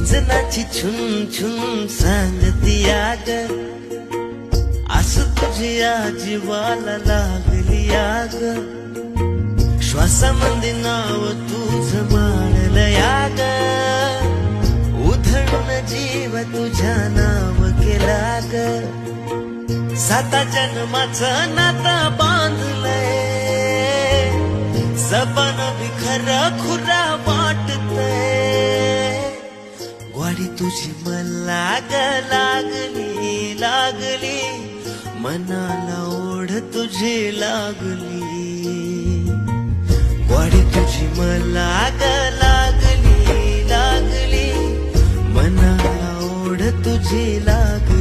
वजनाची छुन छुन सांगती आग, आस तुझ्या जीवाला लागली आग, श्वासामध्ये नाव तुझं माळलं आग, उधळून जीव तुझ्या नाव केला ग, 7 जन्माचं नातं बांधलंय, सपन भी खरं खुरा वाटतंय, ग्वाडी तुझी मला ग लागली लागली, मनाला ओढ तुझी लागली, ग्वाडी तुझी मला ग लागली लागली, मनाला ओढ तुझी लागली.